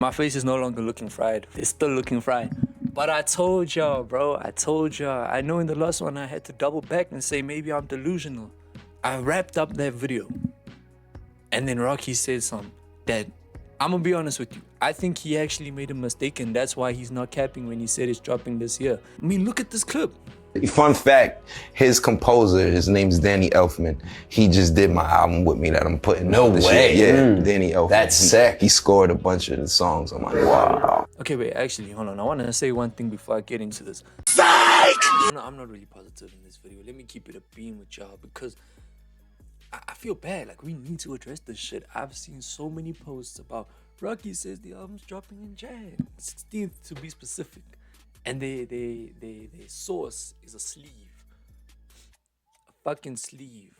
My face is no longer looking fried. It's still looking fried. But I told y'all, bro. I told y'all. I know in the last one I had to double back and say maybe I'm delusional. I wrapped up that video. And then Rocky said something that, I'm gonna be honest with you, I think he actually made a mistake and that's why he's not capping when he said it's dropping this year. I mean, look at this clip. Fun fact, his composer, his name's Danny Elfman. He just did my album with me that I'm putting No out this way. year. Yeah, Danny Elfman. That's sick. He scored a bunch of the songs. I'm like, wow. Okay, wait, actually, hold on. I want to say one thing before I get into this. I'm not really positive in this video. Let me keep it a beam with y'all because I feel bad. Like, we need to address this shit. I've seen so many posts about Rocky says the album's dropping in Jan 16th to be specific. And their source is a sleeve. A fucking sleeve.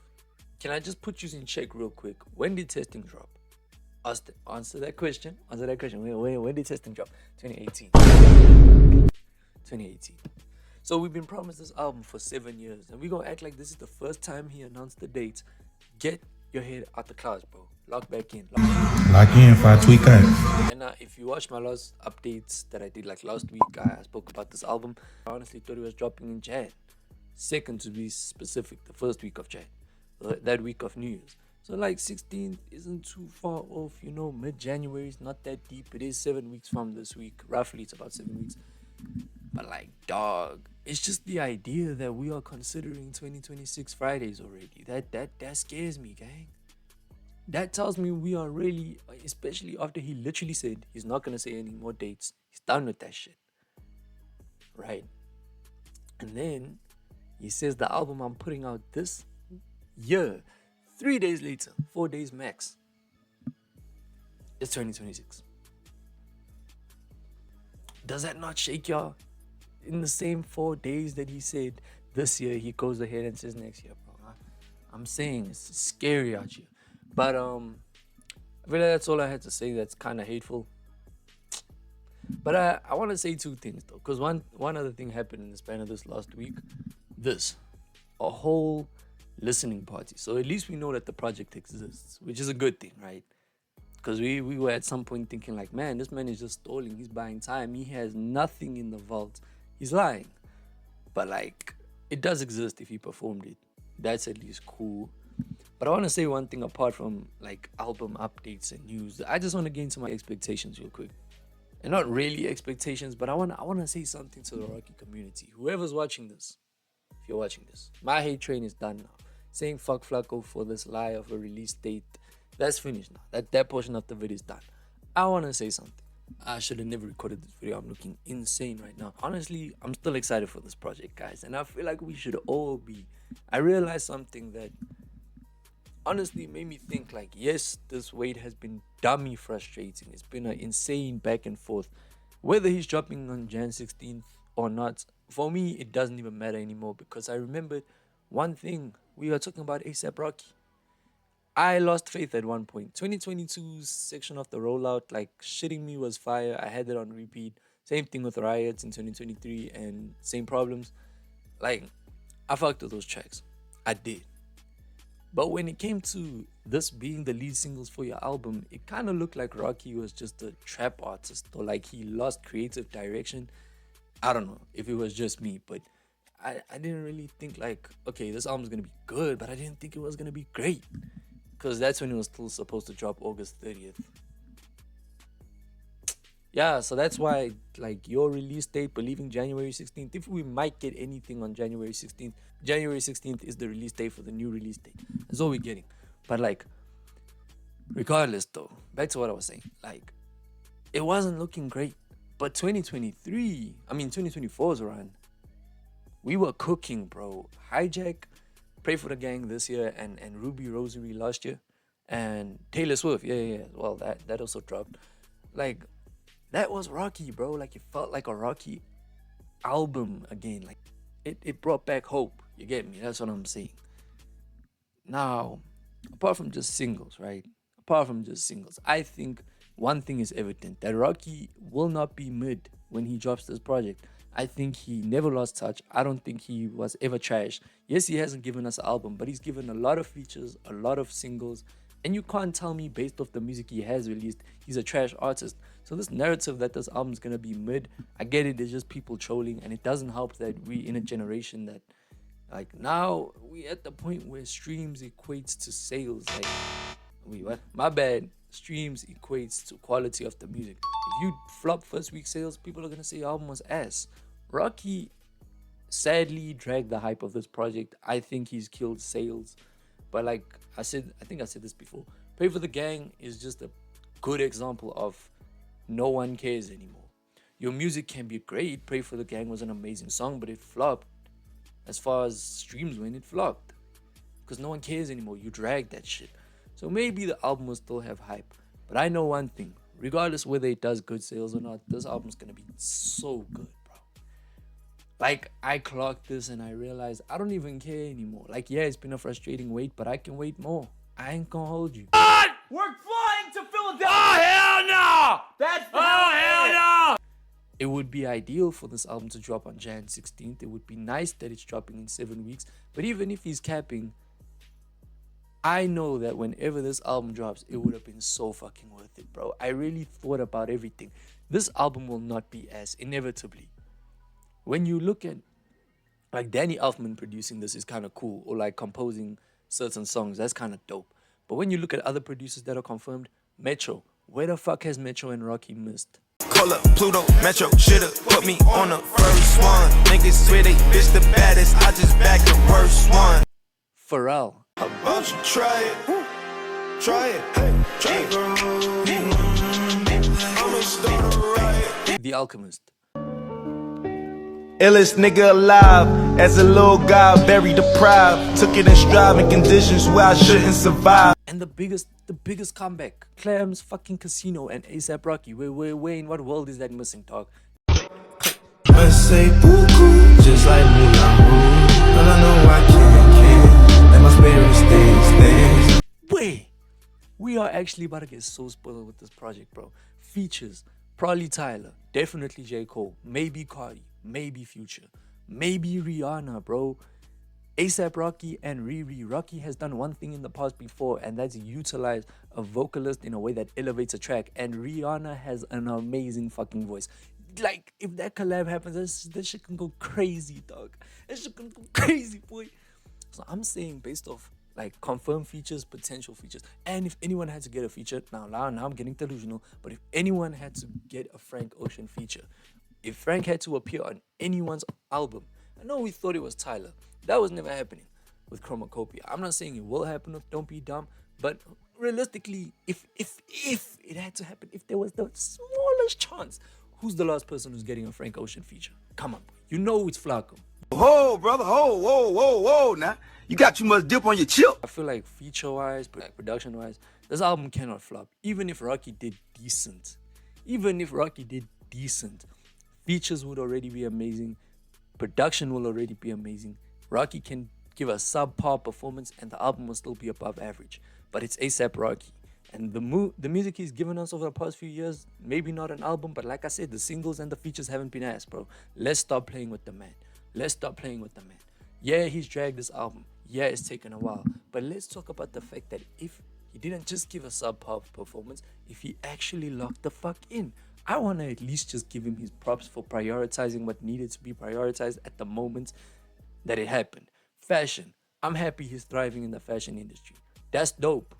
Can I just put you in check real quick? When did testing drop? Answer that question. When did testing drop? 2018. 2018. So we've been promised this album for 7 years. And we're going to act like this is the first time he announced the date. Get your head out the clouds, bro. Lock back in. Lock in if I tweak out. And if you watch my last updates that I did like last week, I spoke about this album. I honestly thought it was dropping in Jan. Second to be specific, the first week of Jan. That week of New Year's. So like 16th isn't too far off, you know, mid-January is not that deep. It is 7 weeks from this week. Roughly, it's about 7 weeks. But like, dog, it's just the idea that we are considering 2026 Fridays already. That scares me, gang. That tells me we are really, especially after he literally said he's not going to say any more dates. He's done with that shit. Right? And then he says the album I'm putting out this year, 3 days later, 4 days max, it's 2026. Does that not shake y'all? In the same 4 days that he said this year, he goes ahead and says next year, bro. I'm saying it's scary out here. But I feel like that's all I had to say. That's kind of hateful. But I want to say two things though, because one other thing happened in the span of this last week. A whole listening party. So at least we know that the project exists, which is a good thing, right? Because we were at some point thinking like, man, this man is just stalling. He's buying time. He has nothing in the vault. He's lying. But like, it does exist if he performed it. That's at least cool. But I want to say one thing apart from like album updates and news. I just want to get into my expectations real quick. And not really expectations, but I want to say something to the Rocky community. Whoever's watching this, if you're watching this, my hate train is done now. Saying fuck Flacco for this lie of a release date, that's finished now. That portion of the video is done. I want to say something. I should have never recorded this video. I'm looking insane right now. Honestly, I'm still excited for this project, guys. And I feel like we should all be. I realized something that honestly made me think like, yes, this wait has been dummy frustrating. It's been an insane back and forth. Whether he's dropping on Jan 16th or not, for me, it doesn't even matter anymore because I remembered one thing. We were talking about ASAP Rocky. I lost faith at one point. 2022's section of the rollout, like shitting me was fire. I had it on repeat. Same thing with Riots in 2023 and same problems. Like, I fucked with those tracks. I did. But when it came to this being the lead singles for your album, it kind of looked like Rocky was just a trap artist or like he lost creative direction. I don't know if it was just me, but I didn't really think like, okay, this album's going to be good, but I didn't think it was going to be great. Because that's when it was still supposed to drop August 30th. Yeah, so that's why, like, your release date, believing January 16th, if we might get anything on January 16th, January 16th is the release date for the new release date. That's all we're getting. But, like, regardless, though, back to what I was saying, like, it wasn't looking great. But 2024's run, we were cooking, bro. Hijack, Pray for the Gang this year, and Ruby Rosary last year, and Taylor Swift, yeah. Well, that also dropped. Like, that was Rocky, bro. Like, it felt like a Rocky album again. Like, it brought back hope. You get me? That's what I'm saying. Now, apart from just singles, right? I think one thing is evident, that Rocky will not be mid when he drops this project. I think he never lost touch. I don't think he was ever trash. Yes, he hasn't given us an album, but he's given a lot of features, a lot of singles. And you can't tell me based off the music he has released, he's a trash artist. So this narrative that this album's gonna be mid, I get it. It's just people trolling, and it doesn't help that we in a generation that, like, now we at the point where streams equates to sales. Like, wait, what? My bad. Streams equates to quality of the music. If you flop first week sales, people are gonna say your album was ass. Rocky sadly dragged the hype of this project. I think he's killed sales. But like I said, I think I said this before. Pray for the Gang is just a good example of no one cares anymore. Your music can be great. Pray for the Gang was an amazing song, but it flopped. As far as streams went, it flopped. Because no one cares anymore. You drag that shit. So maybe the album will still have hype. But I know one thing. Regardless whether it does good sales or not, this album's gonna be so good, bro. Like, I clocked this and I realized I don't even care anymore. Like, yeah, it's been a frustrating wait, but I can wait more. I ain't gonna hold you. We're flying to Philadelphia. Oh, hell no! That's hell no! It would be ideal for this album to drop on Jan 16th. It would be nice that it's dropping in 7 weeks. But even if he's capping, I know that whenever this album drops, it would have been so fucking worth it, bro. I really thought about everything. This album will not be as inevitably. When you look at, like, Danny Elfman producing this is kind of cool, or like composing certain songs, that's kind of dope. But when you look at other producers that are confirmed, Metro, where the fuck has Metro and Rocky missed? Call up Pluto, Metro, should've put me on the first one. Niggas swear they bitch the baddest, I just back the worst one. Pharrell. How about you try it? Try it, hey, try it. I'ma start a riot. The Alchemist. Illest nigga alive, as a little guy, very deprived. Took it in striving conditions where I shouldn't survive. And the biggest comeback, Clams, fucking Casino, and A$AP Rocky. Where in what world is that missing, dog? Let's say buku, just like Mulan. But I know I can't. Let my spirit stay. Wait, we are actually about to get so spoiled with this project, bro. Features, probably Tyler, definitely J. Cole, maybe Cardi, maybe Future, maybe Rihanna, bro. A$AP Rocky and Riri. Rocky has done one thing in the past before, and that's utilize a vocalist in a way that elevates a track. And Rihanna has an amazing fucking voice. Like, if that collab happens, this shit can go crazy, dog. That shit can go crazy, boy. So I'm saying, based off like confirmed features, potential features, and if anyone had to get a feature, now I'm getting delusional, but if anyone had to get a Frank Ocean feature, if Frank had to appear on anyone's album, I know we thought it was Tyler. That was never happening with Chromacopia. I'm not saying it will happen with Don't Be Dumb, but realistically, if it had to happen, if there was the smallest chance, who's the last person who's getting a Frank Ocean feature? Come on, boy. You know it's Flacco. Whoa, brother, whoa, now. You got too much dip on your chip. I feel like feature-wise, like production-wise, this album cannot flop. Even if Rocky did decent, features would already be amazing. Production will already be amazing. Rocky can give a subpar performance and the album will still be above average. But it's A$AP Rocky. And the music he's given us over the past few years, maybe not an album, but like I said, the singles and the features haven't been asked, bro. Let's stop playing with the man. Yeah, he's dragged this album. Yeah, it's taken a while. But let's talk about the fact that if he didn't just give a subpar performance, if he actually locked the fuck in, I want to at least just give him his props for prioritizing what needed to be prioritized at the moment that it happened. Fashion. I'm happy he's thriving in the fashion industry. That's dope.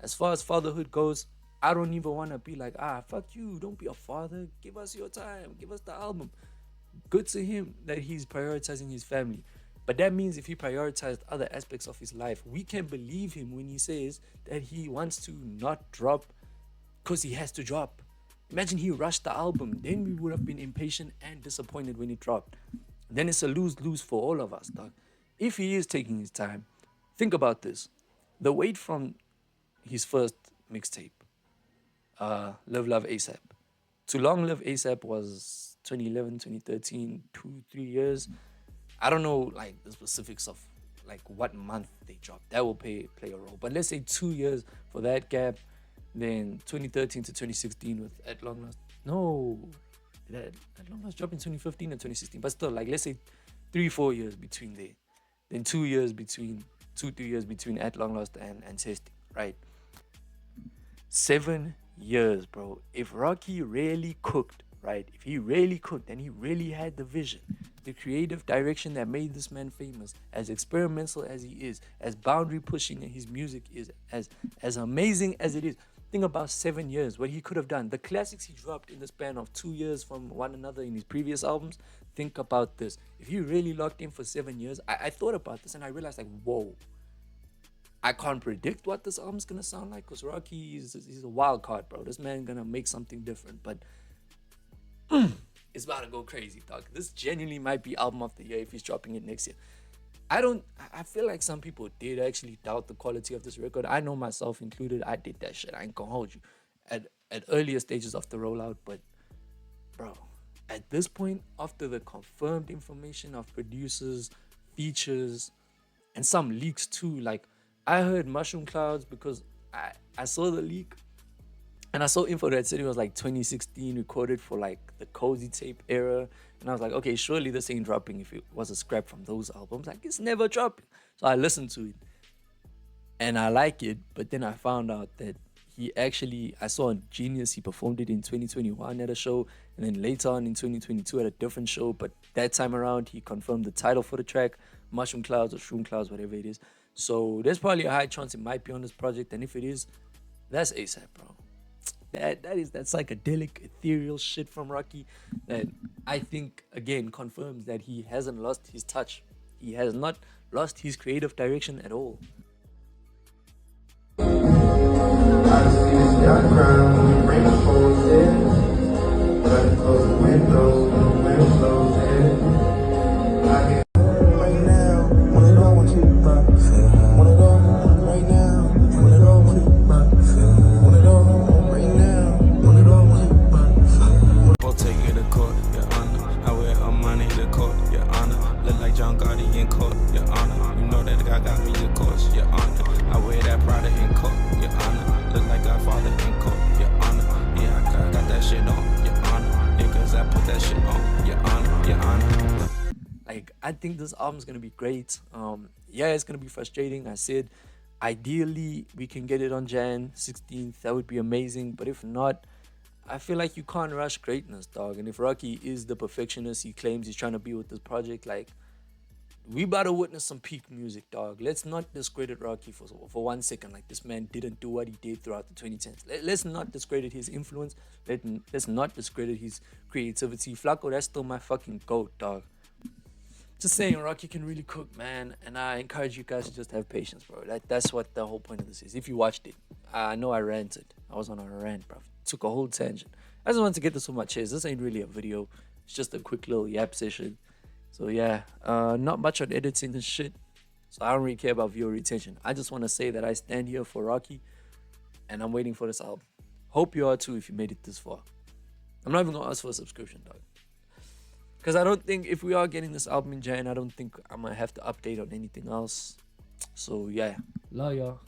As far as fatherhood goes, I don't even want to be like, fuck you, don't be a father. Give us your time. Give us the album. Good to him that he's prioritizing his family. But that means if he prioritized other aspects of his life, we can believe him when he says that he wants to not drop because he has to drop. Imagine he rushed the album. Then we would have been impatient and disappointed when it dropped. Then it's a lose-lose for all of us, dog. If he is taking his time, think about this. The wait from his first mixtape, Live Love A$AP, to Long Live A$AP was 2011, 2013, 2-3 years. I don't know like the specifics of like what month they dropped. That will play a role. But let's say 2 years for that gap. Then 2013 to 2016 with At Long Last. No, that At Long Last dropped in 2015 and 2016. But still, like let's say 3-4 years between there. Then 2-3 years between At Long Last and Testing, right? 7 years, bro. If Rocky really cooked, right? If he really cooked and he really had the vision, the creative direction that made this man famous, as experimental as he is, as boundary pushing his music is, as amazing as it is. Think about 7 years, what he could have done. The classics he dropped in the span of 2 years from one another in his previous albums. Think about this. If he really locked in for 7 years, I thought about this and I realized, like, whoa, I can't predict what this album's gonna sound like because Rocky he's a wild card, bro. This man gonna make something different, but it's about to go crazy, dog. This genuinely might be album of the year if he's dropping it next year. I feel like some people did actually doubt the quality of this record. I know myself included. I did that shit. I ain't gonna hold you at earlier stages of the rollout, but bro, at this point, after the confirmed information of producers, features, and some leaks too, like I heard Mushroom Clouds because I saw the leak and I saw info that said it was like 2016 recorded for like the Cozy Tape era. And I was like, okay, surely this ain't dropping if it was a scrap from those albums. Like, it's never dropping. So I listened to it and I like it. But then I found out that I saw on Genius, he performed it in 2021 at a show. And then later on in 2022 at a different show. But that time around, he confirmed the title for the track, Mushroom Clouds or Shroom Clouds, whatever it is. So there's probably a high chance it might be on this project. And if it is, that's ASAP, bro. That is that psychedelic, ethereal shit from Rocky that I think again confirms that he hasn't lost his touch. He has not lost his creative direction at all. Like, I think this album's gonna be great. Yeah, it's gonna be frustrating. I said, ideally we can get it on Jan 16th. That would be amazing. But if not, I feel like you can't rush greatness, dog. And if Rocky is the perfectionist he claims he's trying to be with this project, like, we about to witness some peak music, dog. Let's not discredit Rocky for 1 second. Like, this man didn't do what he did throughout the 2010s. Let's not discredit his influence. Let's not discredit his creativity. Flacco, that's still my fucking GOAT, dog. Just saying, Rocky can really cook, man. And I encourage you guys to just have patience, bro. That's what the whole point of this is. If you watched it, I know I ranted. I was on a rant, bro. Took a whole tangent. I just wanted to get this on my chest. This ain't really a video. It's just a quick little yap session. So yeah, not much on editing and shit. So I don't really care about viewer retention. I just want to say that I stand here for Rocky and I'm waiting for this album. Hope you are too if you made it this far. I'm not even going to ask for a subscription, dog. Because I don't think if we are getting this album in Jan, I don't think I'm going to have to update on anything else. So yeah, love y'all.